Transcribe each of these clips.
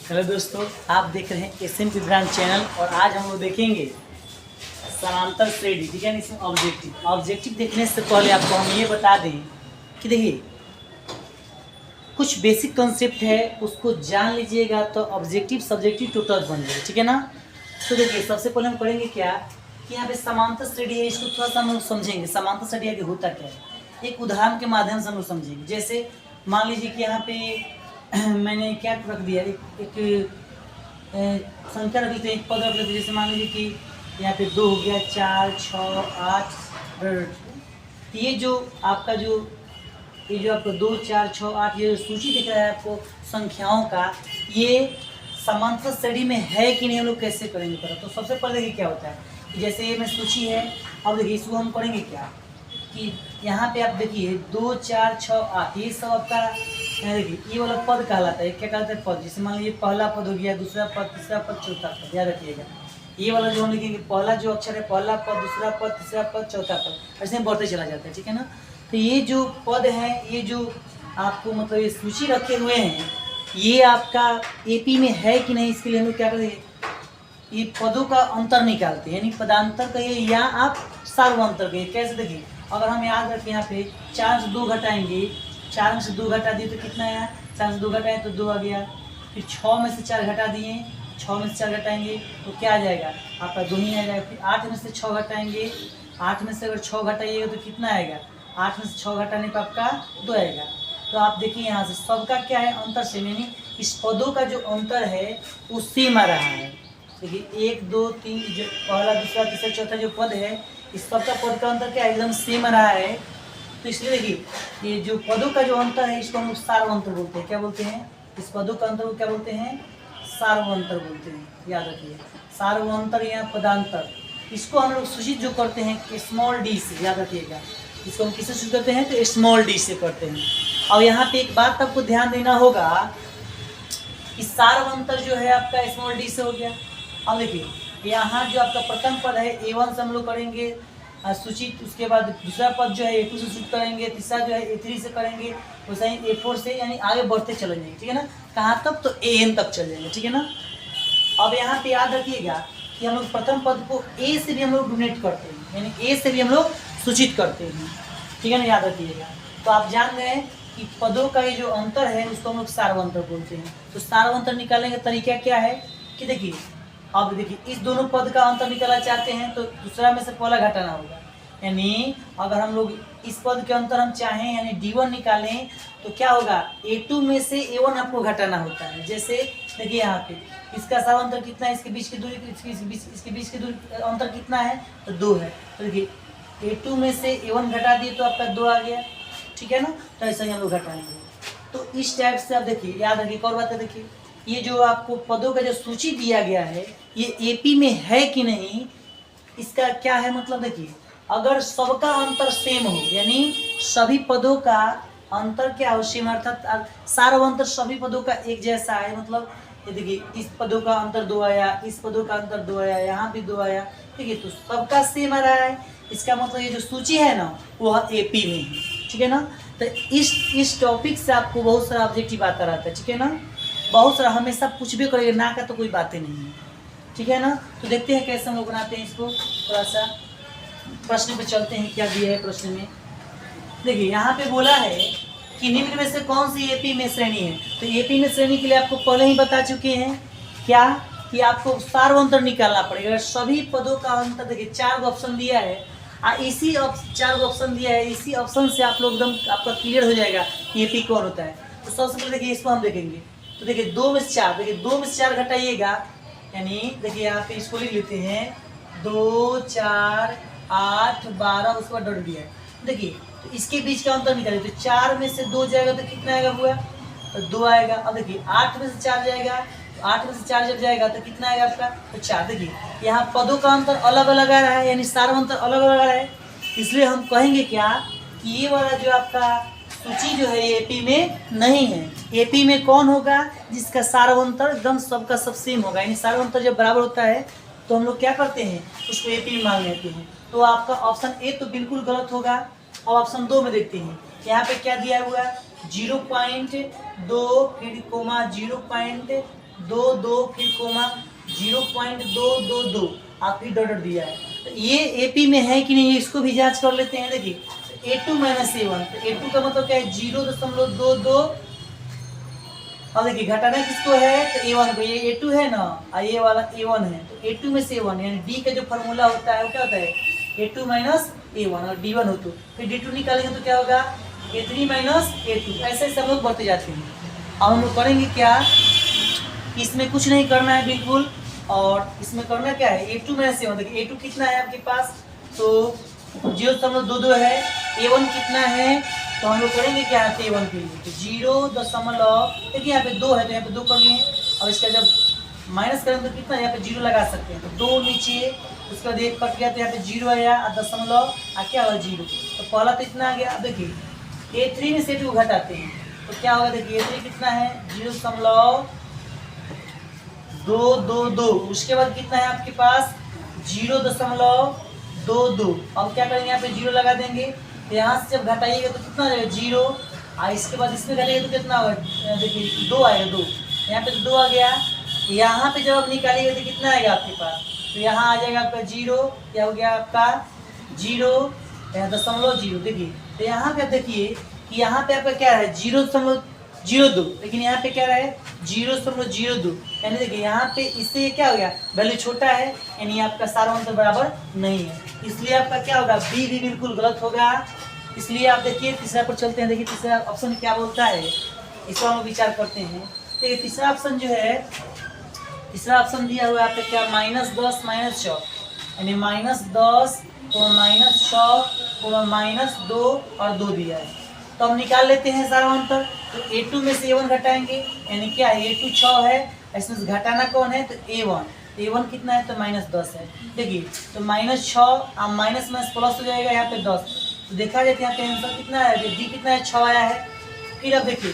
Hello दोस्तों, आप देख रहे हैं SMP ब्रांड चैनल और आज हम लोग देखेंगे समांतर श्रेणी। ठीक है, इसमें ऑब्जेक्टिव देखने से पहले आपको हम ये बता दें कि देखिए कुछ बेसिक कॉन्सेप्ट है, उसको जान लीजिएगा तो ऑब्जेक्टिव सब्जेक्टिव टोटल बन जाएगा। ठीक है ना। तो देखिए सबसे पहले हम करेंगे क्या कि यहाँ पे समांतर श्रेणी है, इसको थोड़ा सा हम लोग समझेंगे समांतर श्रेणी आगे होता क्या है। एक उदाहरण के माध्यम से हम लोग समझेंगे। जैसे मान लीजिए कि यहाँ पे मैंने क्या रख दिया, एक संख्या रख लेते हैं, एक पद रख लेते हैं। जैसे मान लीजिए कि यहाँ पे 2 हो गया, 4, 6, 8। ये जो आपका आपको 2, 4, 6, 8 ये सूची दिख रहा है आपको संख्याओं का, ये समांतर श्रेणी में है कि नहीं हम लोग कैसे करेंगे पता। तो सबसे पहले देखिए क्या होता है कि जैसे ये में सूची है। अब देखिए इसको हम करेंगे क्या कि यहाँ पे आप देखिए 2, 4, 6, 8 ये सब आपका देखिए ये वाला पद कहलाता है। क्या कहलाता है? पद। जैसे मान लीजिए पहला पद हो गया, दूसरा पद, तीसरा पद, चौथा पद। याद रखिएगा ये वाला जो हम लिखेंगे पहला जो अक्षर है पहला पद, दूसरा पद, तीसरा पद, चौथा पद, ऐसे बढ़ते चला जाता है। ठीक है ना। तो ये जो पद है, ये जो आपको मतलब ये सूची रखे हुए हैं, ये आपका AP में है कि नहीं, इसके लिए हम लोग क्या करेंगे, ये पदों का अंतर निकालते हैं, यानी पदांतर कहिए या आप सार्वंतर कहिए। कैसे देखिए, अगर हम याद रखें यहाँ पे 4 से 2 घटाएंगे, 4 में से 2 घटा दिए तो कितना आया, 4 से 2 घटाए तो 2 आ गया। फिर 6 में से 4 घटा दिए, 6 में से 4 घटाएंगे तो क्या आ जाएगा आपका 2 ही आ जाएगा। फिर 8 में से 6 घटाएंगे, 8 में से अगर 6 घटाइएगा तो कितना आएगा, 8 में से 6 घटाने पर आपका 2 आएगा। तो आप देखिए यहाँ से सबका क्या है, अंतर सेम, यानी इस पदों का जो अंतर है वो सेम आ रहा है। देखिए 1, 2, 3 जो पहला, दूसरा, तीसरा, चौथा जो पद है, इस सबका पद का अंतर क्या एकदम सेम आ रहा है। तो इसलिए देखिए ये जो पदों का जो अंतर है इसको हम लोग सार्वंतर बोलते हैं। क्या बोलते हैं? इस पदों का अंतर को क्या बोलते हैं? सार्वंतर बोलते हैं। याद रखिए सार्वंतर या पदांतर, इसको हम लोग सूचित जो करते हैं स्मॉल d से। याद रखिएगा इसको हम किससे सूचित करते हैं तो स्मॉल d से करते हैं। और यहाँ पे एक बात आपको ध्यान देना होगा कि सार्वंतर जो है आपका स्मॉल d से हो गया। अब देखिए यहाँ जो आपका प्रथम पद है A1 से हम लोग करेंगे सूचित, उसके बाद दूसरा पद जो है A2 से सूचित करेंगे, तीसरा जो है A3 से करेंगे, वैसे ही A4 से, यानी आगे बढ़ते चले जाएंगे। ठीक है ना। कहाँ तक? तो AN तक चल जाएंगे। ठीक है ना। अब यहाँ पे याद रखिएगा कि हम लोग प्रथम पद को A से भी हम लोग डोनेट करते हैं, यानी A से भी हम लोग सूचित करते हैं। ठीक है ना। याद रखिएगा। तो आप जान गए कि पदों का ये जो अंतर है उसको हम लोग सार्वंतर बोलते हैं। तो सार्वंतर निकालने का तरीका क्या है कि देखिए अब देखिए इस दोनों पद का अंतर निकालना चाहते हैं तो दूसरा में से पहला घटाना होगा। यानी अगर हम लोग इस पद के अंतर हम चाहें यानी D1 निकालें तो क्या होगा, A2 में से A1 आपको घटाना होता है। जैसे देखिए यहाँ पे इसका सार्वंतर कितना है, इसके बीच की दूरी, इसके बीच की दूरी अंतर कितना है तो 2 है। तो देखिए A2 में से A1 घटा दिए तो आपका 2 आ गया। ठीक है ना। तो ऐसा ही हम लोग घटाएंगे। तो इस टाइप से आप देखिए, याद रखिए। और बात है देखिए ये जो आपको पदों का जो सूची दिया गया है ये AP में है कि नहीं, इसका क्या है मतलब देखिए अगर सबका अंतर सेम हो, यानी सभी पदों का अंतर क्या हो, सेम, अर्थात सार्वंतर सभी पदों का एक जैसा है। मतलब ये देखिए इस पदों का अंतर 2 आया, इस पदों का अंतर 2 आया, यहाँ भी 2 आया। ठीक है। तो सबका सेम आ रहा है, इसका मतलब ये जो सूची है ना वो AP में है। ठीक है ना। तो इस टॉपिक से आपको बहुत सारा ऑब्जेक्टिव आता रहता है। ठीक है ना। बहुत सारा हमेशा कुछ भी करेंगे ना का तो कोई बातें नहीं है। ठीक है ना। तो देखते हैं कैसे हम लोग बनाते हैं इसको। थोड़ा सा प्रश्न पे चलते हैं, क्या दिया है प्रश्न में। देखिए यहाँ पे बोला है कि निम्न में से कौन सी AP में श्रेणी है। तो AP में श्रेणी के लिए आपको पहले ही बता चुके हैं क्या कि आपको सार्वंतर निकालना पड़ेगा। सभी पदों का अंतर देखिए 4 ऑप्शन दिया है, इसी 4 ऑप्शन दिया है, इसी ऑप्शन से आप लोग एकदम आपका क्लियर हो जाएगा कि AP कौन होता है। तो सबसे पहले देखिए इसको हम देखेंगे। तो देखिए 2 में से 4, देखिए 2 में से 4 घटाइएगा, यानी देखिए यहाँ पे इसको लिख लेते हैं 2, 4, 8, 12, उसके बाद डॉट दिया है। देखिए तो इसके बीच का अंतर निकालिए। तो 4 में से 2 जाएगा तो कितना आएगा हुआ, तो 2 आएगा। अब देखिए 8 में से 4 जाएगा, तो 8 में से 4 जब जाएगा तो कितना आएगा आपका, तो 4। देखिए यहाँ पदों का अंतर अलग अलग आ रहा है, यानी सार्वंतर अलग अलग आ रहा है। इसलिए हम कहेंगे क्या कि ये वाला जो आपका सूची जो है ये AP में नहीं है। AP में कौन होगा, जिसका सार्वंतर एकदम सबका सब सेम होगा। यानी सार्वंतर जब बराबर होता है तो हम लोग क्या करते हैं, उसको AP में मान लेते हैं। तो आपका ऑप्शन A तो बिल्कुल गलत होगा। अब ऑप्शन 2 में देखते हैं, यहाँ पे क्या दिया हुआ है 0.2 फिर कोमा 0.2 0.22 फिर कोमा 0.222 आखिरी डॉट दिया है। तो ये एपी में है कि नहीं इसको भी जांच कर लेते हैं। देखिए A2 माइनस A1, तो A2 का मतलब क्या है 0.22। अब देखिए घटाना किसको है तो A1 को, ये A2 है ना और ये वाला A1 है, तो A2 में से A1 यानी D का जो फॉर्मूला होता है वो क्या होता है A2 माइनस A1 और D1 हो तो फिर D2 निकालेंगे तो क्या होगा A3 माइनस A2। ऐसे सब लोग बढ़ते जाते हैं। अब हम लोग करेंगे क्या, इसमें कुछ नहीं करना है बिल्कुल, और इसमें करना क्या है A2 माइनस A1। देखिए A2 कितना है आपके पास तो 0.22 है, A1 कितना है तो हम लोग करेंगे क्या है A1 के लिए तो 0. देखिए यहाँ पे 2 है तो यहाँ पे 2 कर लिए। और इसका जब माइनस करेंगे तो कितना यहाँ पे 0 लगा सकते हैं, तो 2 नीचे उसका 1 कट गया तो यहाँ पे 0 आया और दशमलव क्या होगा 0। तो पहला तो इतना आ गया। अब देखिए A3 में से 2 घटाते हैं तो क्या होगा, देखिए A3 कितना है 0.222। उसके बाद कितना है आपके पास 0.22। अब क्या करेंगे यहाँ पे 0 लगा देंगे, तो यहाँ से जब घटाइएगा तो कितना आ जाएगा 0, और इसके बाद इसमें घटाइएगा तो कितना होगा देखिए 2 आएगा 2, यहाँ पे तो 2 आ गया। यहाँ पे जब आप निकालिएगा तो कितना आएगा आपके पास, तो यहाँ आ जाएगा आपका 0, क्या हो गया आपका 0, यहाँ 0.0। देखिए तो यहाँ पे देखिए कि यहाँ पे आपका क्या है 0.02, लेकिन यहाँ पे क्या रहा है 0.02, यानी देखिए यहाँ पे इससे क्या हो गया वैल्यू छोटा है, यानी आपका सारा अंतर बराबर नहीं है, इसलिए आपका क्या होगा बी भी बिल्कुल गलत होगा। इसलिए आप देखिए तीसरा पर चलते हैं। देखिए तीसरा ऑप्शन क्या बोलता है, इस पर हम विचार करते हैं। देखिए तीसरा ऑप्शन जो है, तीसरा ऑप्शन दिया हुआ है आपका क्या -10 -6, यानी -10 और -6 और -2 और 2 दिया है। तो हम निकाल लेते हैं सारा अंतर। तो A2 में से A1 घटाएंगे, यानी क्या है A2 6 है, इसमें घटाना कौन है तो A1, तो A1 कितना है तो -10 है। देखिए तो -6 और माइनस माइनस प्लस हो जाएगा यहाँ पे 10, तो देखा जाए यहाँ पे आंसर कितना है डी कितना है 6 आया है। फिर अब देखिए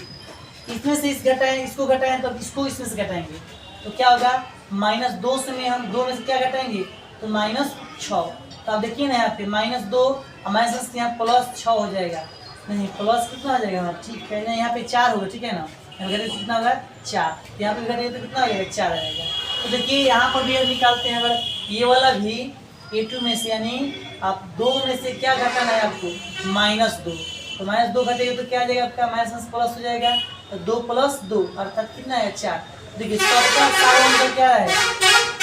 इसमें से इस घटाएं इसको घटाएं तो इसको इसमें से घटाएंगे तो क्या होगा -2 से में हम 2 में से क्या घटाएंगे तो -6। तो आप देखिए ना यहाँ पे -2 और माइनस यहाँ +6 हो जाएगा, नहीं प्लस कितना आ जाएगा ठीक है ना, यहाँ पे 4 होगा ठीक है ना, यहाँ घटे तो कितना होगा 4, यहाँ पे घटे तो कितना आ जाएगा 4 आ जाएगा। तो देखिए यहाँ पर भी निकालते हैं, अगर ये वाला भी A2 में से यानी आप 2 में से क्या घटाना है आपको -2, तो -2 घटेगा तो क्या आ जाएगा आपका माइनस प्लस हो जाएगा, तो 2 + 2 अर्थात कितना है 4। देखिए सबका सारा अंतर क्या है,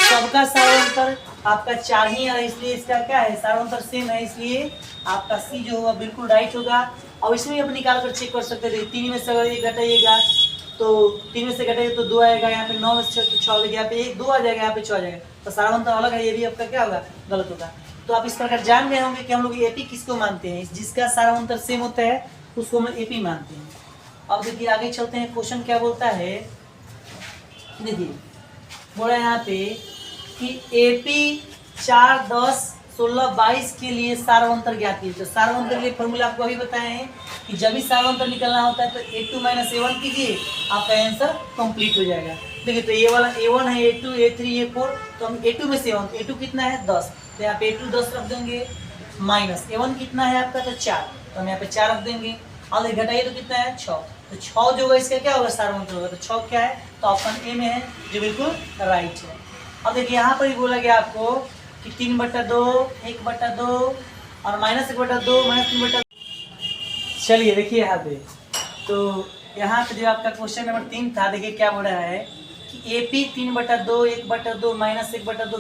सबका सारा अंतर आपका 4 ही है, इसलिए इसका क्या है सारा अंतर सेम है, इसलिए आपका सी जो होगा बिल्कुल राइट होगा। और इसमें आप निकाल कर चेक कर सकते थे, 3 में से अगर ये घटाइएगा तो 3 में से घटाइएगा तो 2 आएगा, यहाँ पे 9 में से 6 हो गया, यहाँ पे 2 आ जाएगा, यहाँ पे 6 आ जाएगा, तो सारा अंतर अलग है, ये भी आपका क्या होगा गलत होगा। तो आप इस प्रकार जान गए होंगे कि हम लोग एपी किसको मानते हैं, जिसका सारा अंतर सेम होता है उसको हम एपी मानते हैं। अब देखिए आगे चलते हैं, क्वेश्चन क्या बोलता है, देखिए बोला यहाँ पे कि एपी 4, 10, 16, 22 के लिए सारवंतर ज्ञात कीजिए। तो सारवंतर के लिए फॉर्मूला आपको अभी बताए हैं कि जब भी सारवंतर निकलना होता है तो A2 - A1 कीजिए, आपका आंसर कंप्लीट हो जाएगा। देखिए तो ये वाला A1 है, A2, A3, A4, तो हम A2 में से A2 कितना है 10, तो यहाँ पे A2 10 रख देंगे, माइनस A1 कितना है आपका तो 4, तो हम यहाँ पे 4 रख देंगे, और घटाइए तो कितना है 6, तो 6 जो होगा इसका क्या होगा सारवंतर होगा, तो 6 क्या है तो ऑप्शन ए में है जो बिल्कुल राइट है। अब देखिए यहाँ पर ही बोला गया आपको कि 3/2, 1/2 और -1/2, -3/2। चलिए देखिए यहाँ पे, तो यहाँ पे जो आपका क्वेश्चन नंबर 3 था, देखिए क्या बोल रहा है कि AP 3/2, 1/2, -1/2,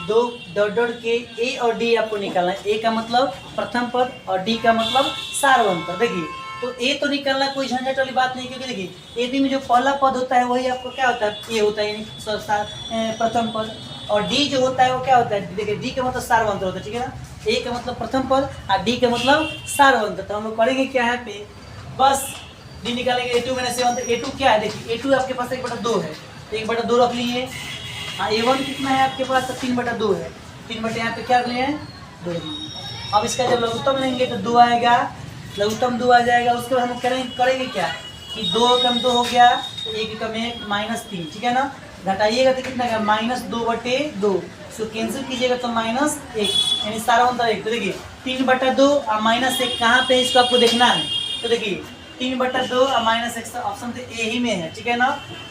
-3/2 डॉट के A और D आपको निकालना है। A का मतलब प्रथम पद और D का मतलब सारवंतर। देखिए तो ए तो निकालना कोई झंझट वाली बात नहीं, क्योंकि देखिए ए बी में जो पहला पद होता है वही आपको क्या होता है ए होता है, यानी प्रथम पद, और डी जो होता है वो क्या होता है, देखिए डी का मतलब सारवंतर होता है, ठीक है ना, ए का मतलब प्रथम पद और डी का मतलब सारवंतर। तो हम लोग करेंगे क्या है पे, बस डी निकालेंगे A2 - A1, तो A2 क्या है, देखिए A2 आपके पास 1/2 है, तो 1/2 रख लिए, हाँ A1 कितना है आपके पास 3/2 है, 3 यहाँ पे क्या रख लिए 2। अब इसका जब लघुत्तम लेंगे तो 2 आएगा, लघुत्तम 2 आ जाएगा। उसके बाद हम करेंगे क्या कि 2 कम 2 हो गया तो 1 कम 1 -3, ठीक है ना, घटाइएगा तो कितना का -2/2, इसको कैंसिल कीजिएगा तो -1, यानी सारा अंतर 1। तो देखिए 3/2 और -1 कहाँ पे इसको आपको देखना है, तो देखिए 3/2 और -x ऑप्शन तो ए ही में है, ठीक है ना।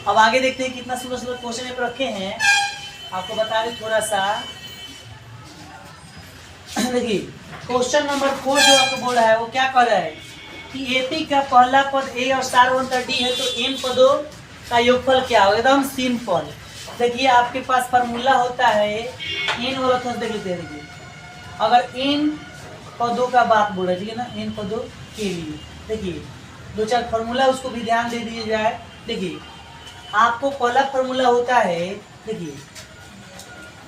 अब आगे देखते हैं कितना सुंदर सुंदर क्वेश्चन यहाँ पे रखे हैं, आपको बता दें थोड़ा सा। देखिए क्वेश्चन नंबर 4 जो आपको बोल रहा है वो क्या कर रहा है कि एपी का पहला पद ए और सारवंतर डी है, तो इन पदों का योगफल क्या होगा। एकदम सिंपल। देखिए आपके पास फार्मूला होता है इन वाला, थोड़ा देख लेते हैं। देखिए अगर इन पदों का बात बोल रहे, ठीक है ना, इन पदों के लिए देखिए 2-4 फार्मूला, उसको भी ध्यान दे दिया जाए। देखिए आपको पहला फार्मूला होता है, देखिए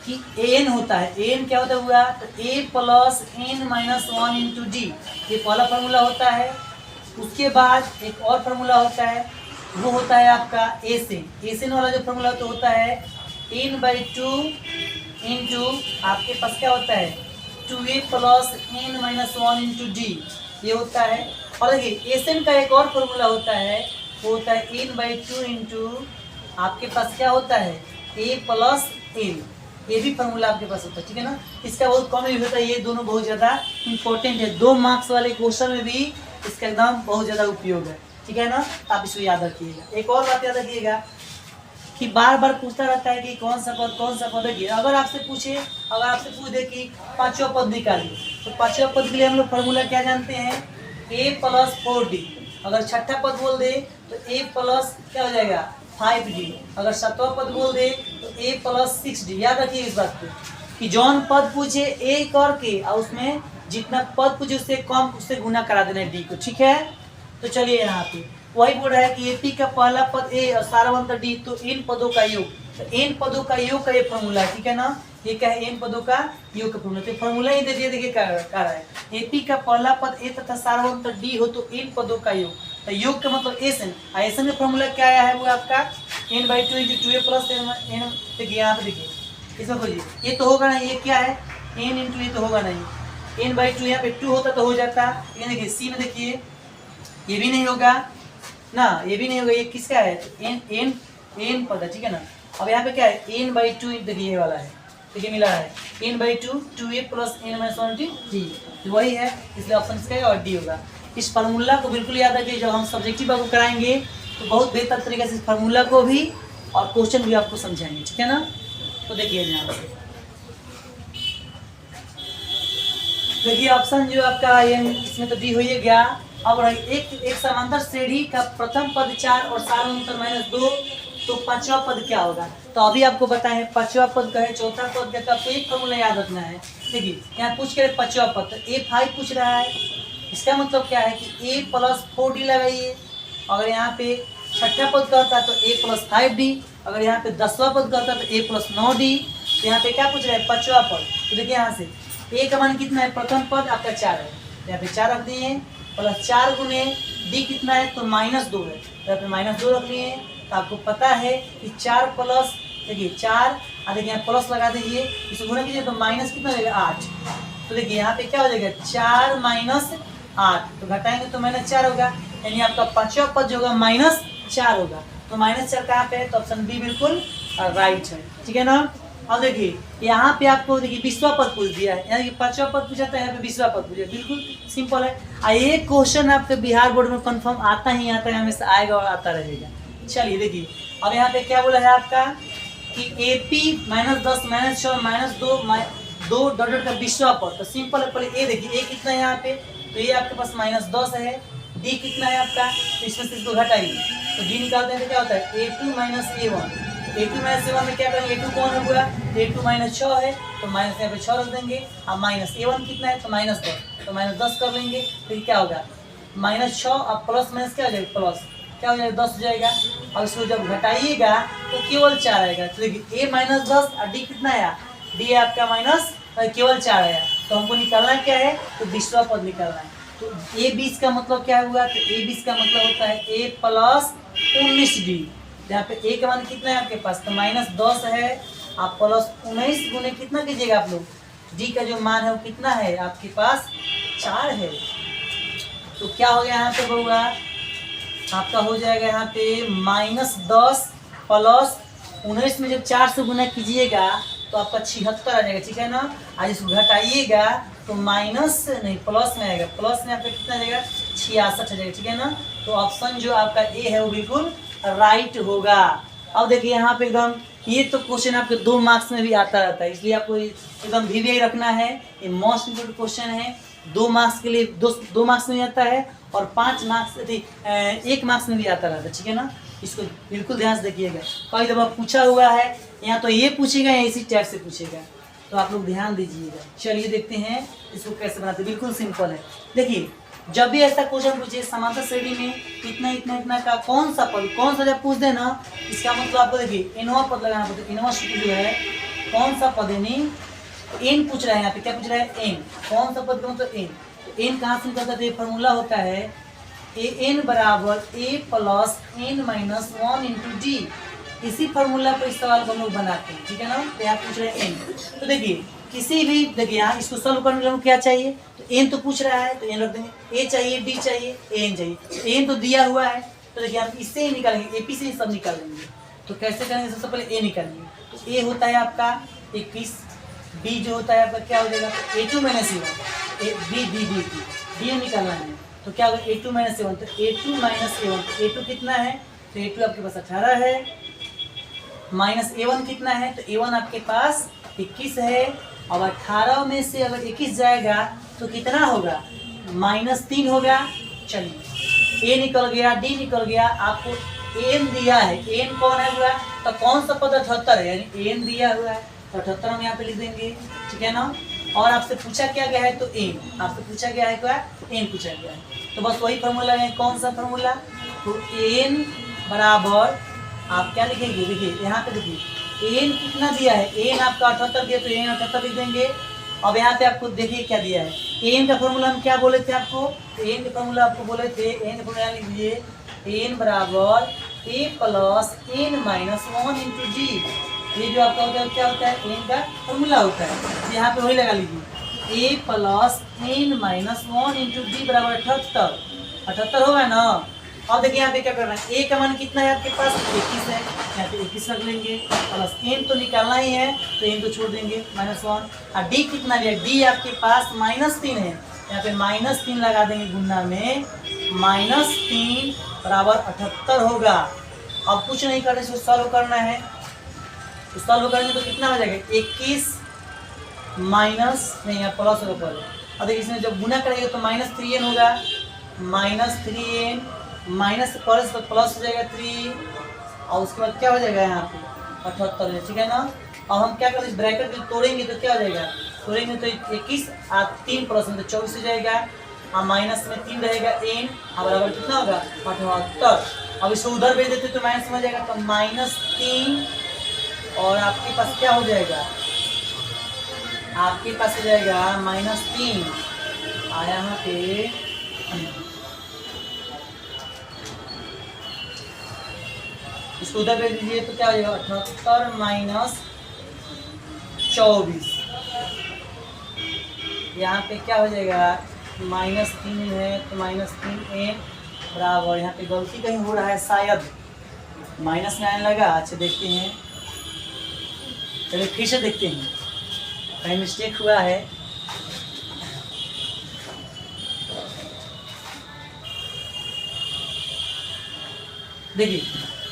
कि एन होता है, एन क्या होता हुआ, तो A plus N minus 1 into D, ये पहला फार्मूला होता है। उसके बाद एक और फार्मूला होता है, वो होता है आपका एसेन। एसेन वाला जो फार्मूला तो होता है n/2 इंटू आपके पास क्या होता है 2a plus N minus 1 into D, ये होता है। और देखिए एसेन का एक और फार्मूला होता है, वो होता है n/2 इंटू आपके पास क्या होता है a प्लस एन, ये भी फार्मूला आपके पास होता है, ठीक है ना। इसका बहुत कम यूज होता है, ये दोनों बहुत ज़्यादा इंपॉर्टेंट है। 2 मार्क्स वाले क्वेश्चन में भी इसका एकदम बहुत ज़्यादा उपयोग है, ठीक है ना। आप इसको याद रखिएगा। एक और बात याद रखिएगा कि बार बार पूछता रहता है कि कौन सा पद है। अगर आपसे पूछ दे कि पांचवा पद निकालिए, तो पांचवा पद के लिए हम लोग फार्मूला क्या जानते हैं, a प्लस 4d। अगर छठा पद बोल दे तो a प्लस क्या हो जाएगा 5d। अगर सातवां पद बोल दे तो a प्लस 6d। याद रखिए इस बात को कि जौन पद पूछे a करके और उसमें जितना पद पूछे उससे कम उससे गुना करा देना है d को, ठीक है। तो चलिए यहाँ पे वही बोल रहा है कि एपी का पहला पद ए और सारवंतर डी, तो इन पदों का योग, तो इन पदों का योग का ये फॉर्मूला है, ठीक है ना। ये क्या है, इन पदों का योग का फॉर्मूला। तो फॉर्मूला ही दे दिए, देखिए क्या रहा है, एपी का पहला पद ए तथा सारवंतर डी हो तो इन पदों का योग। तो योग का मतलब एसन, एसन का फॉर्मूला क्या आया है, वो आपका n/2 into 2a plus N. देखिए यहाँ पे देखिए, इसमें खोजिए, ये तो होगा नहीं, ये क्या है n इंटू, ये तो होगा नहीं, n/2 यहाँ पे 2 होता तो हो जाता। लेकिन देखिए सी में देखिए ये भी नहीं होगा ना, ये भी नहीं होगा, ये किसका है, एन पद है, ठीक है ना। अब यहाँ पे क्या है n/2, देखिए ये वाला है, देखिए मिला है n/2 2a plus N minus 1 D, वही है, इसलिए ऑप्शन इसका है और डी होगा। इस फार्मूला को बिल्कुल याद रखिए, जब हम सब्जेक्टिव आपको कराएंगे तो बहुत बेहतर तरीके से इस फार्मूला को भी और क्वेश्चन भी आपको समझाएंगे, ठीक है ना। तो देखिए यहाँ पे देखिए ऑप्शन जो आपका ये इसमें तो डी हो ही गया। अब एक समांतर श्रेणी का प्रथम पद 4 और सारवंतर -2, तो पांचवा पद क्या होगा। तो अभी आपको बताएं पांचवा पद का है, चौथा पद का, तो आपको एक फॉर्मूला याद रखना है। देखिए यहाँ पूछ के पांचवा पद, तो a5 पूछ रहा है, इसका मतलब क्या है कि a प्लस 4d लगाइए। अगर यहाँ पे छठा पद करता है तो a प्लस 5d। अगर यहाँ पे 10वां पद करता है तो a प्लस 9d। तो यहाँ पे क्या पूछ रहा है पांचवा पद, तो देखिए यहाँ से a का मान कितना है, प्रथम पद आपका 4 है, यहाँ पे 4 रख दिए, प्लस 4 गुने डी कितना है तो -2 है, तो यहाँ पे -2 रख लिए। तो आपको पता है कि 4 प्लस, देखिए 4 और देखिए यहाँ प्लस लगा दीजिए, इसको गुना कीजिए तो माइनस कितना हो जाएगा 8। तो देखिए यहाँ पे क्या हो जाएगा 4 माइनस 8, तो घटाएंगे तो -4 होगा, यानी आपका पांचवा पद जो होगा -4 होगा। तो -4 कहाँ पे है, तो ऑप्शन बी बिल्कुल राइट है, ठीक है ना। अब देखिए यहाँ पे आपको देखिए 20वां पद पूछ दिया है, यानी कि पांचवा पद पूछा था, यहाँ पे 20वां पद पूछा, बिल्कुल सिंपल है। ये क्वेश्चन आपके बिहार बोर्ड में कंफर्म आता ही आता है, हमेशा आएगा और आता रहेगा। चलिए देखिए अब यहाँ पे क्या बोला है आपका कि AP -10 -6 -2 डॉट का 20वां पद, तो सिंपल है। पहले ए देखिए, ए कितना है यहाँ पे, तो ये आपके पास -10 है, डी कितना है आपका, तो इसमें से इसको घटाइए, तो डी निकालते हैं तो क्या होता है A2 - A1। A2 - A1 में क्या करेंगे, A2 कौन है पूरा, A2 -6 है, तो माइनस यहाँ पे 6 रख देंगे। अब -A1 कितना है तो -10, तो -10 कर लेंगे, फिर क्या होगा -6 अब प्लस माइनस क्या हो जाएगा, प्लस क्या हो जाएगा 10 हो जाएगा। और इसको जब घटाइएगा तो केवल 4 आएगा। तो देखिए A -10 और डी कितना आया, डी आपका माइनस केवल 4 आया। तो हमको निकालना क्या है, तो 20वां पद निकालना है। तो A20 का मतलब क्या हुआ, तो A20 का मतलब होता है A प्लस 19d। यहाँ पे ए का मान कितना है आपके पास, तो -10 है, आप प्लस 19 गुने कितना कीजिएगा आप लोग, डी का जो मान है वो कितना है आपके पास 4 है। तो क्या हो गया यहाँ पे बउआ, आपका हो जाएगा यहाँ पे -10 प्लस 19 में जब 4 से गुना कीजिएगा तो आपका 76 आ जाएगा, ठीक है ना। आज इसको घटाइएगा तो माइनस नहीं प्लस में आएगा, प्लस में आपका कितना आ जाएगा 66 आ जाएगा, ठीक है ना। तो ऑप्शन जो आपका ए है वो बिल्कुल राइट होगा। अब देखिए यहाँ पे एकदम ये तो क्वेश्चन आपके 2 मार्क्स में भी आता रहता है, इसलिए आपको एकदम वीवीआई रखना है। ये मोस्ट इम्पोर्टेंट क्वेश्चन है, 2 मार्क्स के लिए 2 मार्क्स में भी आता है और 5 मार्क्स 1 मार्क्स में भी आता रहता है, ठीक है ना। इसको बिल्कुल ध्यान से देखिएगा, कई दफा पूछा हुआ है, यहाँ तो ये पूछेगा या इसी टाइप से पूछेगा, तो आप लोग ध्यान दीजिएगा। चलिए देखते हैं इसको कैसे बनाते हैं, बिल्कुल सिंपल है। देखिए जब भी ऐसा क्वेश्चन पूछे समांतर श्रेणी में इतना इतना इतना का कौन सा पद, कौन सा जब पूछ दे ना, इसका मतलब आपको देखिए इनोवा पद लगाना पड़ता है। इनोवा सूत्र जो है कौन सा पद है, नहीं एन पूछ रहा है, यहाँ पे क्या पूछ रहा है, एन। कौन सा पद का मतलब एन, तो एन कहाँ से निकलता है, फॉर्मूला होता है ए एन बराबर a plus N minus 1 into d. इसी फॉर्मूला पर इस सवाल को हम लोग बनाते हैं, ठीक है ना। तो यहाँ पूछ रहे हैं एन, तो देखिए किसी भी देखिए यहाँ इसको सॉल्व करने के लिए क्या चाहिए, तो एन तो पूछ रहा है तो एन रख देंगे, ए चाहिए डी चाहिए एन चाहिए, तो एन तो दिया हुआ है, तो देखिए हम इससे ही निकालेंगे, एपी से ही सब निकाल लेंगे। तो कैसे करेंगे, सबसे पहले ए निकालेंगे, तो ए होता है आपका 21, डी जो होता है आपका क्या हो जाएगा, A2 माइनस A1, डी निकालना है, तो क्या होगा A2 माइनस A1, तो A2 माइनस A1, A2 कितना है, तो A2 आपके पास 18 है, माइनस A1 कितना है, तो A1 आपके पास 21 है। अब 18 में से अगर 21 जाएगा तो कितना होगा, -3 होगा। चलिए ए निकल गया, डी निकल गया, आपको एन दिया है, एन कौन है हुआ, तो कौन सा पद 78 है, यानी एन दिया हुआ है, तो 78 हम यहाँ पे लिख देंगे, ठीक है ना। और आपसे पूछा क्या गया है, तो एन, आपसे पूछा गया है क्या, एन पूछा गया है, तो बस वही फॉर्मूला है, कौन सा फॉर्मूला, तो एन बराबर आप क्या लिखेंगे, देखिए यहाँ पे देखिए एन कितना दिया है, एन आपका 78 दिया, तो एन 78 लिख देंगे। अब यहाँ पे आपको देखिए क्या दिया है, एन का फॉर्मूला हम क्या बोले थे आपको, एन का फॉर्मूला आपको बोले थे, एन का फॉर्मूला लिख लीजिए, एन बराबर a plus N minus 1 into D. ये जो आपका होता है क्या होता है, एन का फॉर्मूला होता है, यहाँ पे वही लगा लीजिए, a plus N minus 1 into d बराबर 78 होगा ना। अब देखिए यहाँ पे क्या करना है, ए का मान कितना है आपके पास, 21 है, यहाँ पे 21 रख लेंगे, प्लस एन तो निकालना ही है, तो एन तो छोड़ देंगे -1, और डी कितना है, डी आपके पास -3 है, यहाँ पे -3 लगा देंगे गुणा में, -3 बराबर 78 होगा। अब कुछ नहीं करना, इसको सॉल्व करना है, तो सॉल्व करेंगे तो कितना हो जाएगा, 21 माइनस नहीं यहाँ प्लस होगा पहले, और देखिए इसमें जब गुना करेंगे तो -3n होगा, -3n माइनस प्लस तो प्लस हो जाएगा 3, और उसके बाद क्या हो जाएगा यहाँ पे 78 है, ठीक है ना। अब हम क्या करें, इस ब्रैकेट को तोड़ेंगे तो क्या हो जाएगा, तोड़ेंगे तो 21 और 3 प्लस में तो 24 हो जाएगा, और माइनस में 3 रहेगा एन, और बराबर कितना होगा 78। अब इसको उधर भेज देते तो माइनस में हो जाएगा, तो -3, और आपके पास क्या हो जाएगा, आपके पास हो जाएगा -3, और यहाँ पे इसको उधर भेज दीजिए तो क्या हो जाएगा 78 माइनस 24, यहाँ पे क्या हो जाएगा -3 है, तो -3n बराबर, यहाँ पे गलती कहीं हो रहा है शायद, माइनस में आने लगा। अच्छा देखते हैं, चलिए फिर से देखते हैं, कहीं मिस्टेक हुआ है। देखिए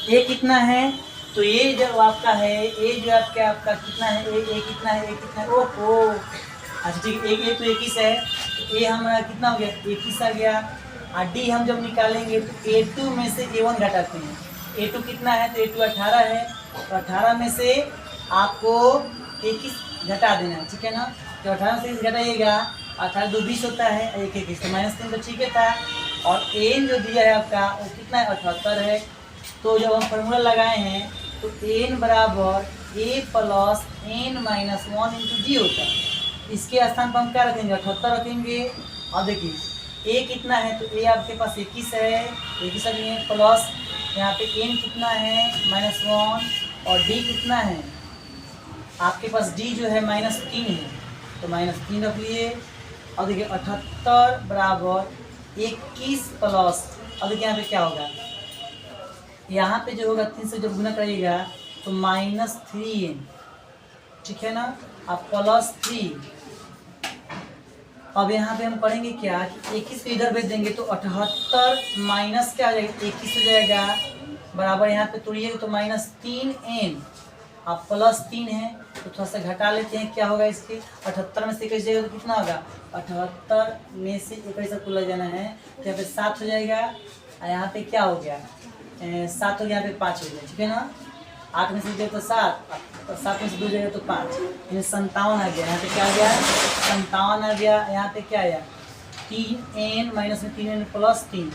ए कितना है, तो ये जब आपका है, ए जो आपका कितना है, ए कितना है, ए कितना है, ओहो अच्छा ठीक है, ए तो 21 है, तो ए हमारा कितना हो गया 21 आ गया, और डी हम जब निकालेंगे तो A2 में से A1 घटाते हैं, A2 कितना है, तो A2 18 है, तो 18 में से आपको 21 घटा देना है, ठीक है ना। तो 18 से 21 घटाइएगा, 18 2 20 होता है, 1 21, तो -3 तो ठीक है था, और एन जो दिया है आपका वो कितना है 78 है। तो जब हम फार्मूला लगाए हैं तो एन बराबर a plus N minus 1 into d होता है, इसके स्थान पर हम क्या रखेंगे 78 रखेंगे। और देखिए ए कितना है, तो ए आपके पास 21 है, 21 रखेंगे, प्लस यहाँ पे एन कितना है -1, और डी कितना है आपके पास, डी जो है -3 है, तो -3 रख लिए। और देखिए 78 बराबर 21 प्लस, अब देखिए यहाँ पे क्या होगा, यहाँ पे जो होगा 3 से जब गुना करिएगा तो -3n, ठीक है ना, अब +3, अब यहाँ पे हम करेंगे क्या कि 21 को इधर भेज देंगे तो 78 माइनस क्या हो जाएगा 21 हो जाएगा बराबर यहाँ पे तोड़िएगा तो -3n अब +3 है तो थोड़ा सा घटा लेते हैं क्या होगा इसके 78 में से 21 जाएगा तो कितना होगा 78 में से 21 को लग जाना है तो यहाँ पे 7 हो जाएगा और यहाँ पे क्या हो गया 7 हो गया यहाँ पे 5 हो गया ठीक है ना 8 में से जाएगा तो 7 7 में से 2 जाएगा तो 5 यानी 57 आ गया यहाँ पे क्या आ गया 57 आ गया यहाँ पे क्या आया 3n माइनस में 3n +3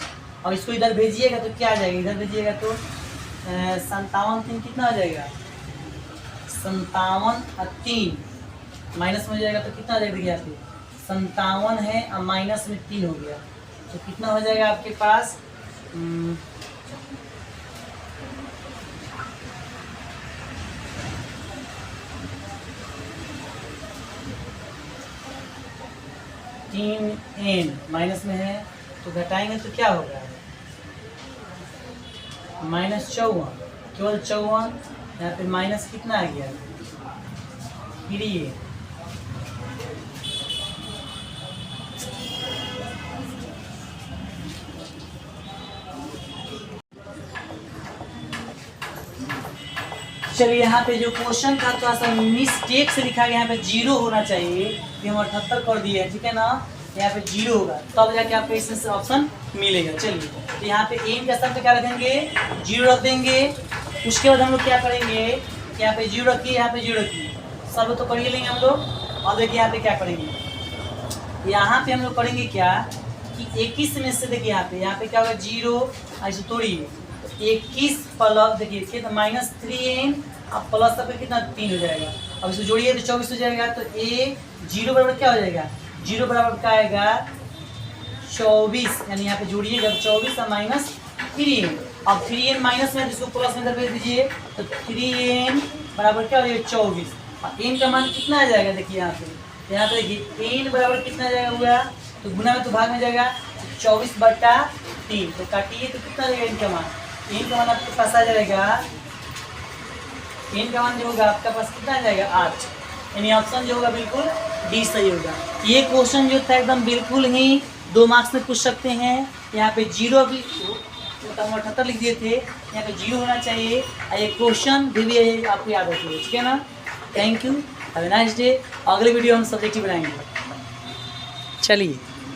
और इसको इधर भेजिएगा तो क्या आ जाएगा इधर भेजिएगा तो 57 3 कितना आ जाएगा 57 और 3 माइनस में हो जाएगा तो कितना आ जाएगा देखिए यहाँ पे 57 है और माइनस में 3 हो गया तो कितना हो जाएगा आपके पास 3n माइनस में है तो घटाएंगे तो क्या होगा -54 केवल 54 यहाँ पे माइनस कितना आ गया 3 चलिए यहाँ पे जो क्वेश्चन था थोड़ा सा मिस्टेक से लिखा गया यहाँ पे 0 होना चाहिए ये हम 78 कर दिए हैं ठीक है ना यहाँ पे 0 होगा तब जाके आपको इसमें ऑप्शन मिलेगा। चलिए तो यहाँ पे एन के स्थान पे क्या रखेंगे 0 रख देंगे उसके बाद हम लोग क्या करेंगे यहाँ पे 0 रखिए यहाँ पे 0 रखिए सब तो करिए लेंगे हम लोग और देखिए यहाँ पे क्या करेंगे यहाँ पे हम लोग करेंगे क्या कि 21 में से देखिए यहाँ पे क्या होगा 0 ऐसे तोड़िए 21 प्लस देखिए कितना -3n अब प्लस तक कितना 3 हो जाएगा अब इसको जोड़िए तो 24 हो जाएगा तो a 0 बराबर क्या हो जाएगा 0 बराबर क्या आएगा 24 यानी यहाँ पे जोड़िए जब 24 और -3n अब 3n माइनस में इसको प्लस में भेज दीजिए तो 3n बराबर क्या हो जाएगा 24 और n का मान कितना आ जाएगा देखिए यहाँ पे देखिए n बराबर कितना आ जाएगा हुआ तो गुना में तो भाग में जाएगा 24/3 तो काटिए तो कितना आ जाएगा n का मान n का मान आपके पास आ जाएगा n का मान जो होगा आपका पास कितना आ जाएगा 8 यानी ऑप्शन जो होगा बिल्कुल डी सही होगा। ये क्वेश्चन जो था एकदम बिल्कुल ही 2 मार्क्स में पूछ सकते हैं। यहाँ पे 0 भी 78 लिख दिए थे यहाँ पे 0 होना चाहिए और ये क्वेश्चन भी आपको याद रखिए ठीक है ना। Thank you have a nice day. अगले वीडियो हम सब्जेक्टिव बनाएंगे। चलिए।